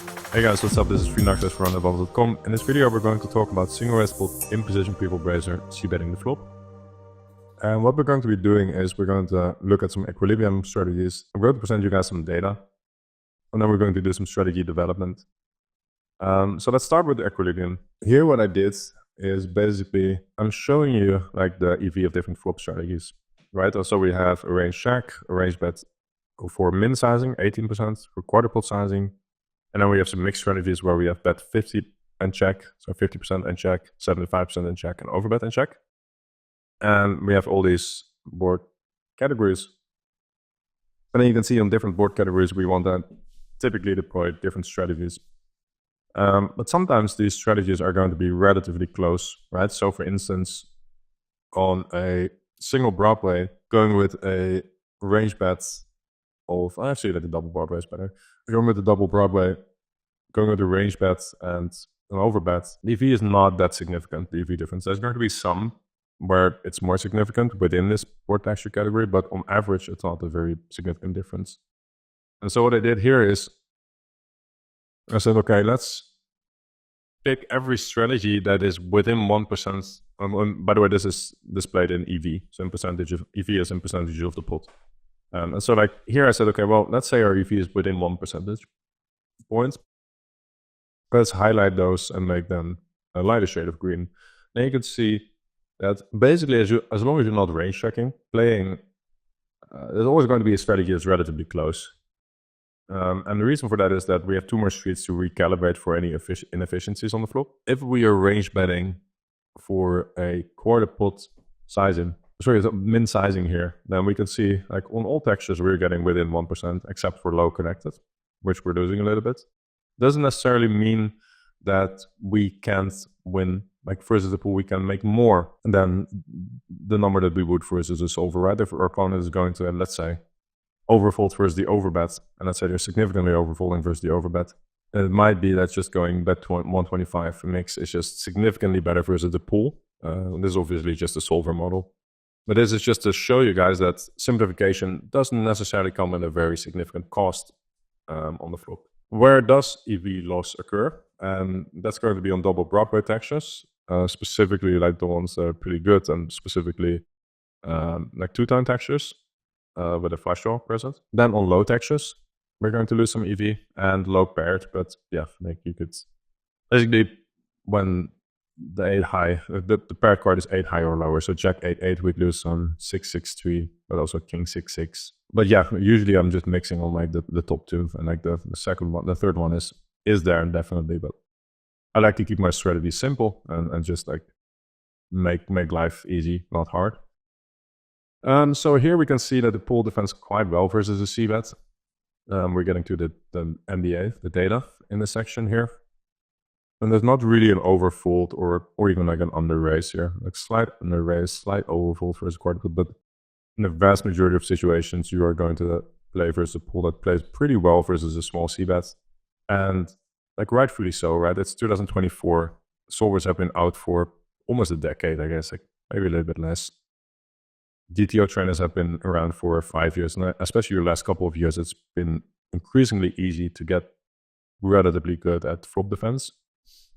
Hey guys, what's up? This is FreeNaxos from RunAbove.com. In this video we're going to talk about single raised pot in-position people bracer c-betting the flop. And what we're going to be doing is we're going to look at some equilibrium strategies. I'm going to present you guys some data. And then we're going to do some strategy development. So let's start with the equilibrium. Here what I did is basically I'm showing you like the EV of different flop strategies. Right? Also we have a range check, a range bet for min sizing, 18%, for quarter pot sizing. And then we have some mixed strategies where we have bet 50 and check, so 50% and check, 75% and check, and overbet and check. And we have all these board categories. And then you can see on different board categories, we want to typically deploy different strategies. But sometimes these strategies are going to be relatively close, right? So for instance, on a single Broadway, going with a range bet of, actually the double Broadway is better. Going with the double Broadway, going with the range bet and an overbet, the EV is not that significant, the EV difference. There's going to be some where it's more significant within this board texture category, but on average, it's not a very significant difference. And so what I did here is, I said, okay, let's pick every strategy that is within 1%. By the way, this is displayed in EV, so in percentage of EV is in percentage of the pot. And so like here I said, okay, well, let's say our EV is within 1 percentage point. Let's highlight those and make them a lighter shade of green. Then you can see that basically as long as you're not range checking, playing, there's always going to be a strategy that's relatively close. And the reason for that is that we have two more streets to recalibrate for any inefficiencies on the flop. If we are range betting for a quarter pot sizing, sorry, min sizing here, then we can see like on all textures we're getting within 1% except for low connected, which we're losing a little bit. Doesn't necessarily mean that we can't win, like versus the pool we can make more than the number that we would versus a solver, right? If our opponent is going to, let's say, overfold versus the overbet, and let's say they're significantly overfolding versus the overbet, it might be that just going bet 125 mix is just significantly better versus the pool. This is obviously just a solver model. But this is just to show you guys that simplification doesn't necessarily come at a very significant cost on the flop. Where does EV loss occur? And that's going to be on double Broadway textures, specifically like the ones that are pretty good, and specifically like two-tone textures with a flush draw present. Then on low textures, we're going to lose some EV and low paired, but yeah, like you could basically when the 8 high, the paired card is 8 high or lower. So Jack 8-8, we'd lose some 6-6-3, but also King 6-6. But yeah, usually I'm just mixing on like the top two, and like the second one, the third one is there definitely. But I like to keep my strategy simple and just like make life easy, not hard. So here we can see that the pool defends quite well versus the c-bet. We're getting to the MBA, the data in this section here. And there's not really an overfold or even like an under raise here. Like slight under raise, slight overfold versus quarter pot, but in the vast majority of situations, you are going to play versus a pool that plays pretty well versus a small c-bet. And like rightfully so, right? It's 2024. Solvers have been out for almost a decade, I guess, like maybe a little bit less. DTO trainers have been around for 5 years, and especially the last couple of years, it's been increasingly easy to get relatively good at flop defense.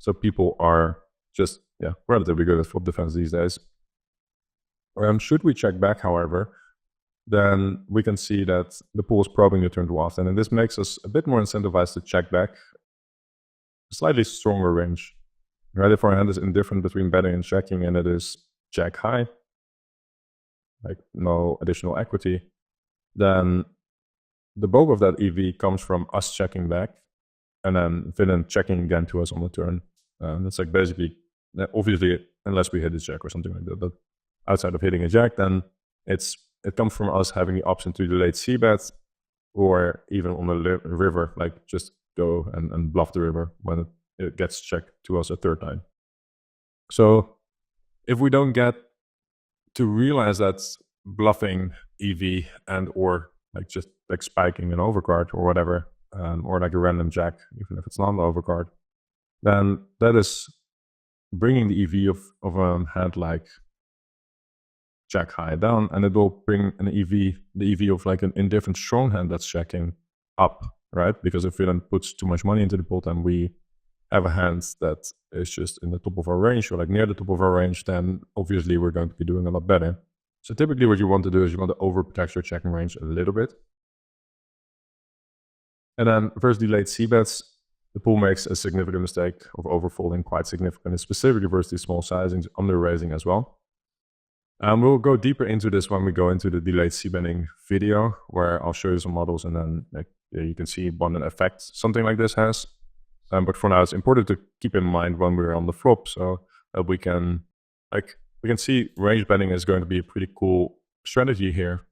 So people are just, yeah, relatively good at flop defense these days. Should we check back, however, then we can see that the pool is probing the turn too often, and this makes us a bit more incentivized to check back a slightly stronger range. Right? If our hand is indifferent between betting and checking, and it is jack high, like no additional equity, then the bulk of that EV comes from us checking back and then villain checking again to us on the turn. That's like basically, obviously, unless we hit a jack or something like that, but outside of hitting a jack, then it comes from us having the option to delay c-bet, or even on the river, like just go and bluff the river when it gets checked to us a third time. So if we don't get to realize that bluffing EV and or like just like spiking an overcard or whatever, or like a random jack, even if it's not an overcard, then that is bringing the EV of a hand like jack high down, and it will bring the EV of like an indifferent strong hand that's checking up right? Because if we then put too much money into the pot and we have a hand that is just in the top of our range or like near the top of our range, then obviously we're going to be doing a lot better. So typically what you want to do is you want to overprotect your checking range a little bit. And then versus delayed c-bets, the pool makes a significant mistake of overfolding quite significantly, specifically versus these small sizings, under raising as well. We'll go deeper into this when we go into the delayed c-betting video, where I'll show you some models and then you can see what an effect something like this has. But for now, it's important to keep in mind when we're on the flop, so that we can see range betting is going to be a pretty cool strategy here.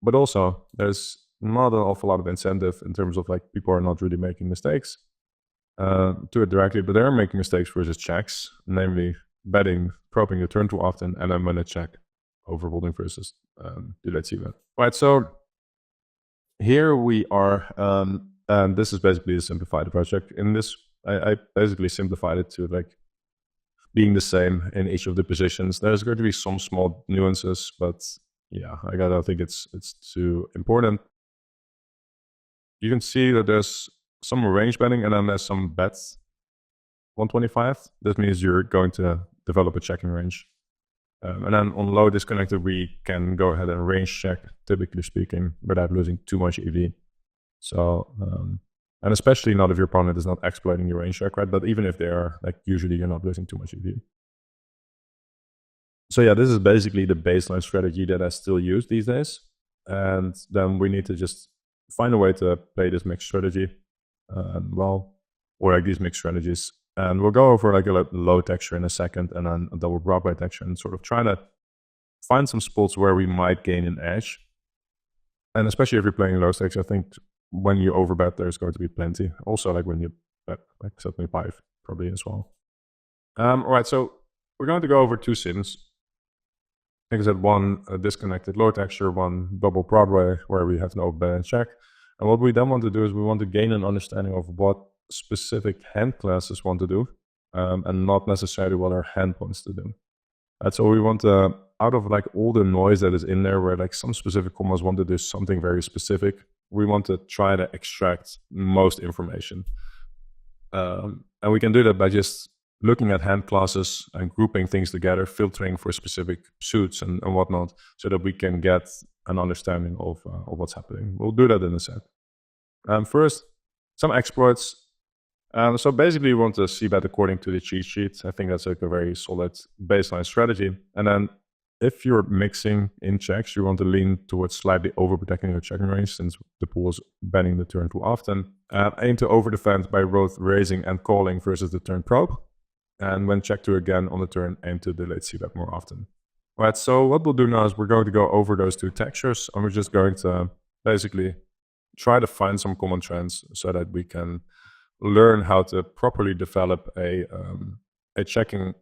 But also, there's not an awful lot of incentive in terms of like people are not really making mistakes to it directly, but they're making mistakes versus checks, namely betting, probing the turn too often, and then when a check, overfolding versus delayed c-bet. Right, so here we are, and this is basically a simplified project. In this, I basically simplified it to like being the same in each of the positions. There's going to be some small nuances, but yeah, I don't think it's too important. You can see that there's some range betting and then there's some bets. 125, that means you're going to develop a checking range. And then on low disconnected, we can go ahead and range check, typically speaking, without losing too much EV. So, and especially not if your opponent is not exploiting your range check, right? But even if they are, like usually you're not losing too much EV. So yeah, this is basically the baseline strategy that I still use these days. And then we need to just find a way to play this mixed strategy, or like these mixed strategies. And we'll go over like a low texture in a second and then a double Broadway texture and sort of try to find some spots where we might gain an edge. And especially if you're playing low stakes, I think when you overbet, there's going to be plenty. Also, like when you bet like 75, probably as well. All right, so we're going to go over two sims. Like I said, one disconnected low texture, one double Broadway where we have no bet and check. And what we then want to do is we want to gain an understanding of what specific hand classes want to do, and not necessarily what our hand wants to do. And so we want to, out of like all the noise that is in there, where like some specific combos want to do something very specific, we want to try to extract most information. And we can do that by just looking at hand classes and grouping things together, filtering for specific suits and whatnot, so that we can get an understanding of what's happening. We'll do that in a sec. First, some exploits. So basically, we want to c-bet according to the cheat sheet. I think that's like a very solid baseline strategy. And then if you're mixing in checks, you want to lean towards slightly overprotecting your checking range, since the pool is betting the turn too often. Aim to overdefend by both raising and calling versus the turn probe. And when check to again on the turn, aim to delayed c-bet more often. Right, so what we'll do now is we're going to go over those two textures, and we're just going to basically try to find some common trends so that we can learn how to properly develop a checking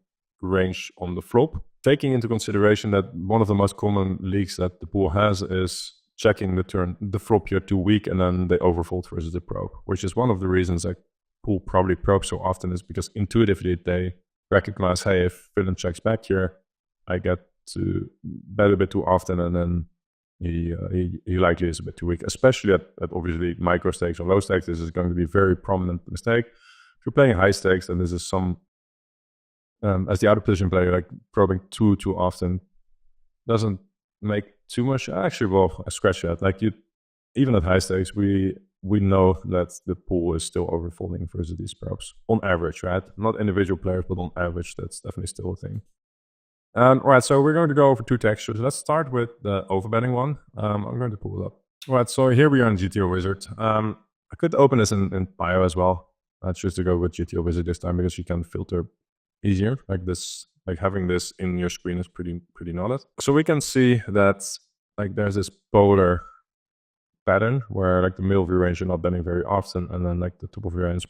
range on the flop, taking into consideration that one of the most common leaks that the pool has is checking the flop here too weak, and then they overfold versus the probe, which is one of the reasons that pool probably probes so often, is because intuitively they recognize, hey, if villain checks back here, I get to bet a bit too often, and then he likely is a bit too weak, especially at obviously micro stakes or low stakes. This is going to be a very prominent mistake. If you're playing high stakes, then this is some, as the out of position player, like probing too often doesn't make too much. Actually, well, I scratch that. Like even at high stakes, we know that the pool is still overfolding versus these probes on average, right? Not individual players, but on average, that's definitely still a thing. Right, so we're going to go over two textures. Let's start with the overbetting one. I'm going to pull it up. Right, so here we are in GTO Wizard. I could open this in Pio as well. I choose to go with GTO Wizard this time because you can filter easier. Like this, like having this in your screen is pretty knowledge. So we can see that like there's this polar pattern where like the middle of your range you're not betting very often, and then like the top of your range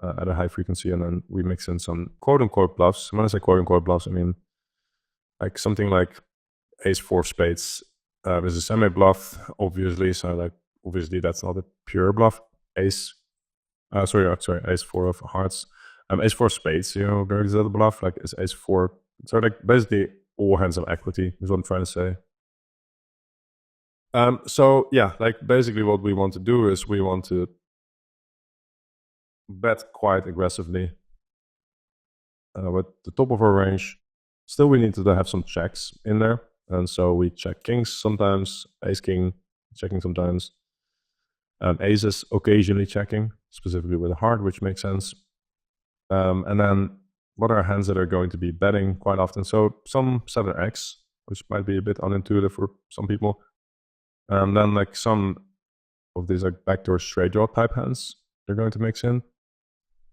at a high frequency, and then we mix in some quote-unquote bluffs. When I say quote-unquote bluffs, I mean like something like ace-4 of spades is a semi-bluff, obviously. So like obviously that's not a pure bluff. Ace-4 of hearts. Ace-4 of spades, you know, is that a bluff? Like it's ace-4. So like basically all hands of equity is what I'm trying to say. So yeah, like basically what we want to do is we want to bet quite aggressively with the top of our range. Still, we need to have some checks in there. And so we check kings sometimes, ace king checking sometimes, aces occasionally checking, specifically with a heart, which makes sense. And then what are hands that are going to be betting quite often? So some 7x, which might be a bit unintuitive for some people. And then like some of these like backdoor straight draw type hands they're going to mix in.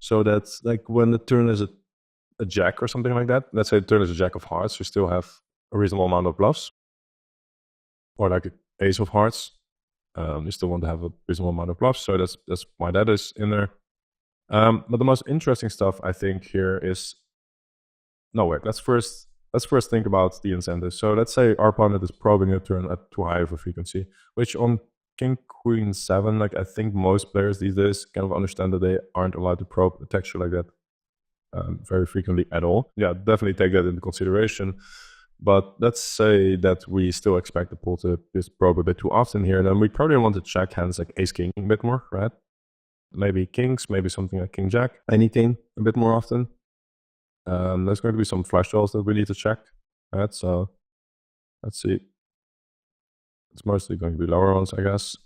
So that's like when the turn is a jack or something like that. Let's say the turn is a jack of hearts, you still have a reasonable amount of bluffs. Or like an ace of hearts, you still want to have a reasonable amount of bluffs. So that's why that is in there. But the most interesting stuff I think here is, no wait, let's first think about the incentive. So let's say our opponent is probing a turn at too high of a frequency, which on King Queen 7, like I think most players these days kind of understand that they aren't allowed to probe a texture like that very frequently at all. Yeah, definitely take that into consideration. But let's say that we still expect the pool to just probe a bit too often here, then we probably want to check hands like ace king a bit more, right? Maybe kings, maybe something like king jack, anything a bit more often. There's going to be some flush draws that we need to check, right? So let's see. It's mostly going to be lower ones, I guess.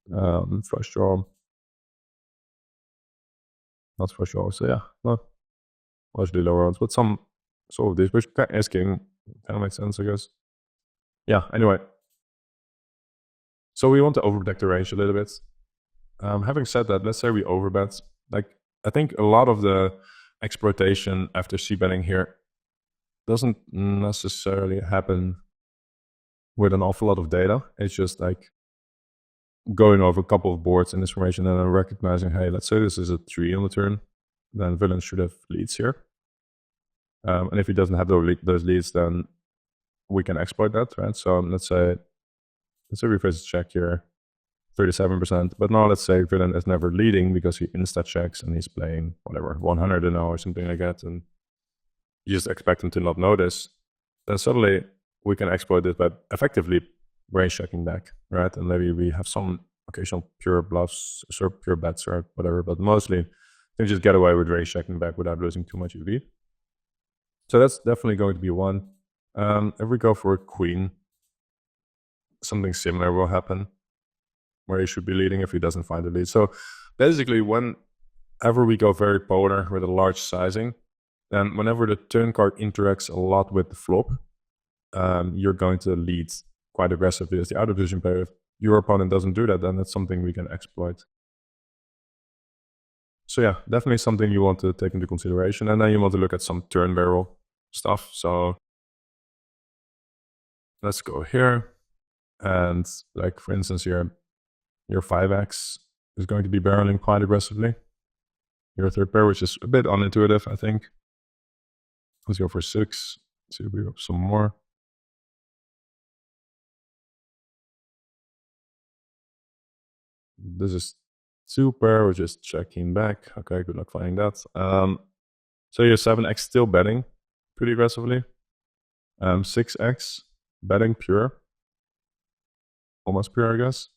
Flush draw. Not flush draw, so yeah, no. Mostly lower ones, but some sort of these, which ace king kind of makes sense, I guess. Yeah, anyway. So we want to overprotect the range a little bit. Having said that, let's say we overbet. Like, I think a lot of the exploitation after c-betting here doesn't necessarily happen with an awful lot of data. It's just like going over a couple of boards and information and then recognizing, hey, let's say this is a 3 on the turn, then villain should have leads here. And if he doesn't have those leads, then we can exploit that, right? So let's say we face a check here, 37%. But now let's say villain is never leading because he insta checks and he's playing whatever 100 an hour or something like that, and you just expect him to not notice. Then suddenly we can exploit this by effectively range checking back, right? And maybe we have some occasional pure bluffs or pure bets or whatever, but mostly you can just get away with range checking back without losing too much EV. So that's definitely going to be one. If we go for a queen, something similar will happen, where he should be leading if he doesn't find the lead. So basically, whenever we go very polar with a large sizing, then whenever the turn card interacts a lot with the flop, you're going to lead quite aggressively as the out of position player. If your opponent doesn't do that, then that's something we can exploit. So yeah, definitely something you want to take into consideration. And then you want to look at some turn barrel stuff. So let's go here. And like, for instance, here, your 5x is going to be barreling quite aggressively. Your third pair, which is a bit unintuitive, I think. Let's go for 6. See if we have some more. This is 2 pair, we're just checking back. Okay, good luck finding that. So your 7x still betting pretty aggressively. 6x betting pure. Almost pure, I guess.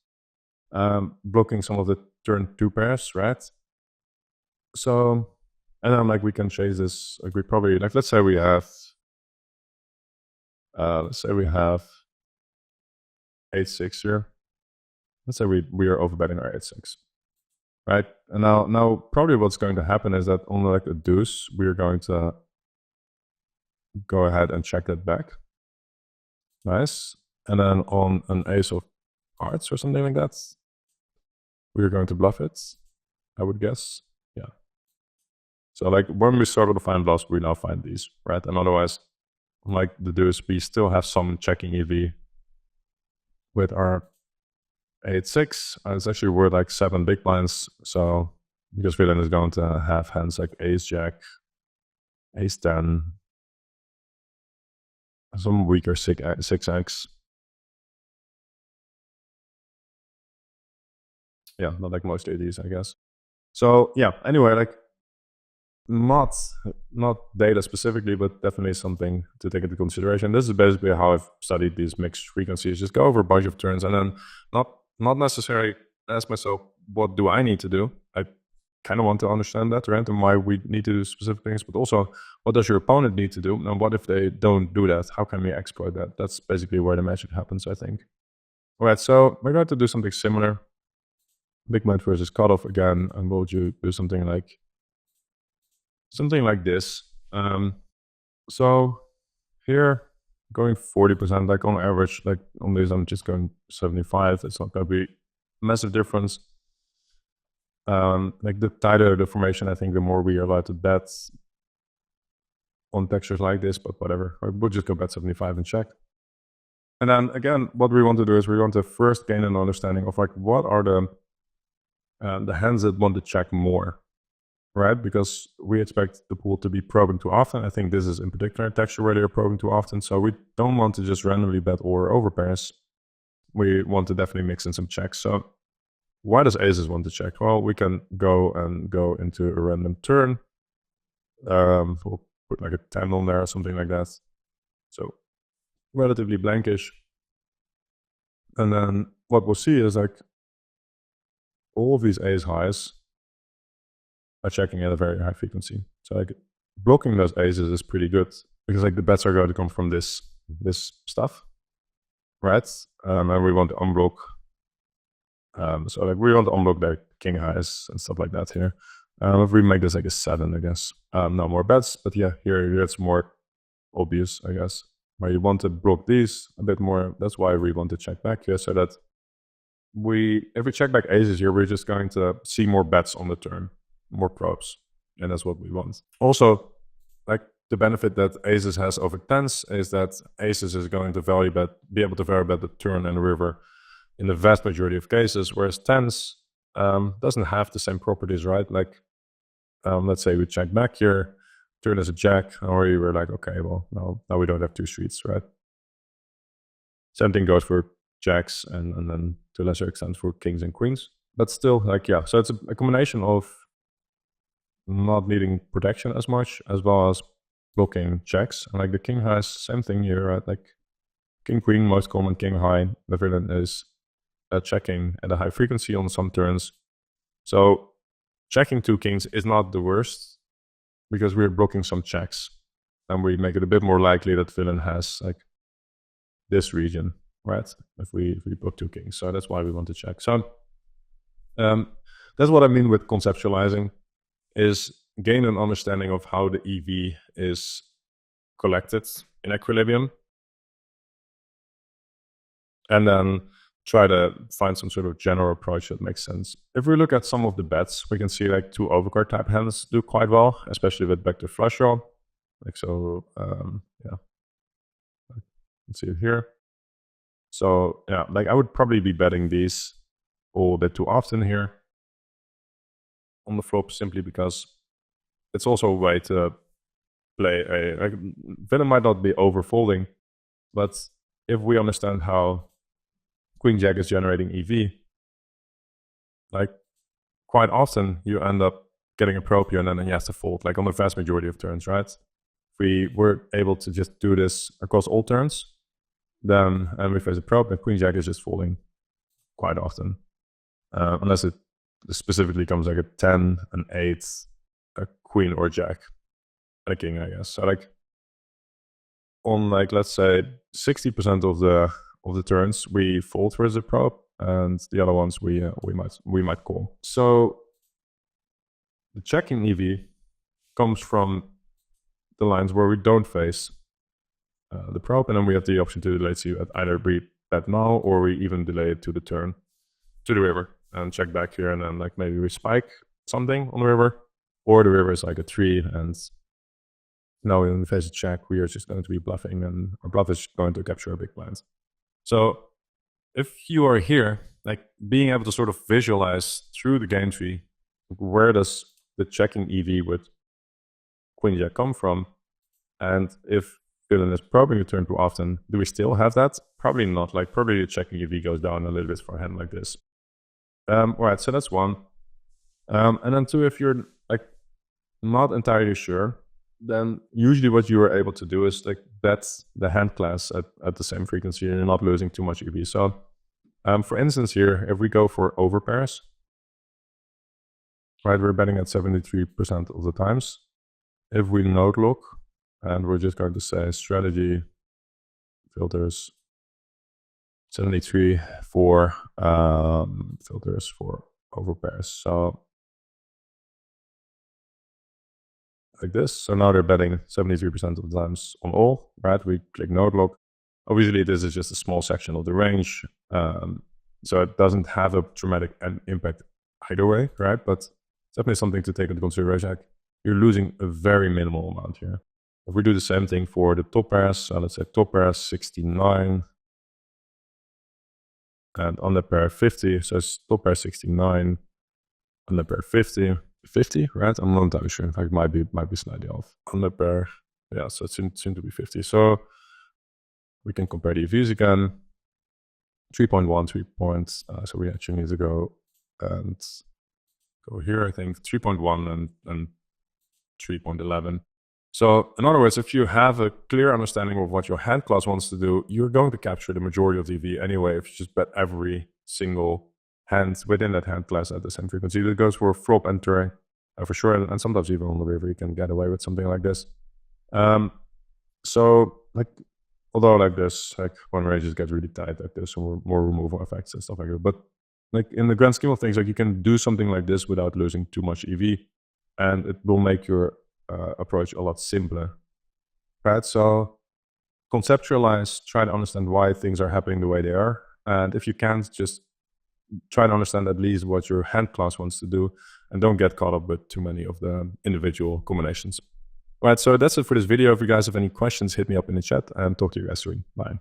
Blocking some of the turn 2 pairs, right? So, and then like we can chase this, like we probably, like let's say we have 8-6 here. Let's say we are overbetting our 8-6, right? And now probably what's going to happen is that on like a deuce, we're going to go ahead and check that back. Nice. And then on an ace of hearts or something like that, we're going to bluff it, I would guess. Yeah. So like when we started to find bluffs, we now find these, right? And otherwise, like the deuce, we still have some checking EV with our 8-6. It's actually worth like 7 big blinds. So because villain is going to have hands like ace jack, ace 10, some weaker 6x. Yeah, not like most ADs, I guess. So yeah, anyway, like not data specifically, but definitely something to take into consideration. This is basically how I've studied these mixed frequencies. Just go over a bunch of turns and then not necessarily ask myself, what do I need to do? I kind of want to understand that, right? And why we need to do specific things, but also what does your opponent need to do? And what if they don't do that? How can we exploit that? That's basically where the magic happens, I think. All right, so we're going to do something similar. Big blind versus cutoff again, and we'll do something like this. So here, going 40%, like on average, like on this, I'm just going 75. It's not going to be a massive difference. Like the tighter the formation, I think the more we are allowed to bet on textures like this, but whatever. We'll just go bet 75 and check. And then again, what we want to do is we want to first gain an understanding of like what are the hands that want to check more, right? Because we expect the pool to be probing too often. I think this is in particular a texture where they're probing too often. So we don't want to just randomly bet or overpairs. We want to definitely mix in some checks. So why does aces want to check? Well, we can go into a random turn. We'll put like a 10 on there or something like that. So relatively blankish. And then what we'll see is like all of these ace highs are checking at a very high frequency. So like blocking those aces is pretty good because like the bets are going to come from this stuff, right? And we want to unblock. So like we want to unblock their king highs and stuff like that here. If we make this like a 7, I guess. No more bets, but yeah, here it's more obvious, I guess. Where you want to block these a bit more. That's why we want to check back here, so that if we check back aces here, we're just going to see more bets on the turn, more probes, and that's what we want. Also, like the benefit that aces has over tens is that aces is going to be able to value bet the turn and the river in the vast majority of cases, whereas tens doesn't have the same properties, right? Like, let's say we check back here, turn as a jack, or we were like, okay, well, now we don't have 2 streets, right? Same thing goes for jacks and then to a lesser extent for kings and queens. But still, like, yeah, so it's a combination of not needing protection as much, as well as blocking checks. And like the king high, same thing here, right? Like king, queen, most common, king high. The villain is checking at a high frequency on some turns. So checking 2 kings is not the worst because we're blocking some checks. And we make it a bit more likely that villain has like this region, right? If we block 2 kings. So that's why we want to check. So that's what I mean with conceptualizing, is gain an understanding of how the EV is collected in equilibrium. And then try to find some sort of general approach that makes sense. If we look at some of the bets, we can see like 2 overcard type hands do quite well, especially with backdoor flush draw. Like so, yeah. You can see it here. So yeah, like I would probably be betting these all a bit too often here on the flop, simply because it's also a way to play like villain might not be over folding, but if we understand how Queen Jack is generating EV, like quite often you end up getting a probe here and then he has to fold, like on the vast majority of turns, right? If we were able to just do this across all turns, then and we face a probe, and Queen Jack is just folding quite often, unless it specifically comes like a 10, an 8, a queen or a jack, and a king, I guess. So like on like let's say 60% of the turns we fold versus a probe, and the other ones we might call. So the checking EV comes from the lines where we don't face the probe, and then we have the option to delay to either we bet now or we even delay it to the turn, to the river, and check back here, and then like maybe we spike something on the river, or the river is like a 3, and now when we face a check, we are just going to be bluffing, and our bluff is going to capture a big blind. So if you are here, like being able to sort of visualize through the game tree, where does the checking EV with Queen Jack come from, and if villain is probing the turn too often, do we still have that? Probably not. Like probably the checking EV goes down a little bit for a hand like this. Alright, so that's 1. And then 2, if you're like not entirely sure, then usually what you are able to do is like bet the hand class at the same frequency and you're not losing too much EV. So for instance here, if we go for overpairs, right? We're betting at 73% of the times. If we node lock, and we're just going to say strategy filters 73 for filters for overpairs. So like this. So now they're betting 73% of the times on all, right? We click node lock. Obviously, this is just a small section of the range. So it doesn't have a dramatic impact either way, right? But it's definitely something to take into consideration. Like, you're losing a very minimal amount here. If we do the same thing for the top pairs, let's say top pair 69 and on the pair 50. So it's top pair 69, on the pair 50, right? I'm not entirely sure. In fact, it might be slightly off. On the pair, yeah, so it seems to be 50. So we can compare the EVs again. 3.1, 3 points. So we actually need to go and go here, I think 3.1 and 3.11. So in other words, if you have a clear understanding of what your hand class wants to do, you're going to capture the majority of the EV anyway if you just bet every single hand within that hand class at the same frequency. That goes for flop and turn for sure, and sometimes even on the river you can get away with something like this. So like, although like this, like when ranges get really tight, like there's some more removal effects and stuff like that. But like in the grand scheme of things, like you can do something like this without losing too much EV, and it will make your approach a lot simpler, right? So conceptualize, try to understand why things are happening the way they are, and if you can't, just try to understand at least what your hand class wants to do, and don't get caught up with too many of the individual combinations. All right, so that's it for this video. If you guys have any questions, hit me up in the chat, and talk to you guys soon. Bye.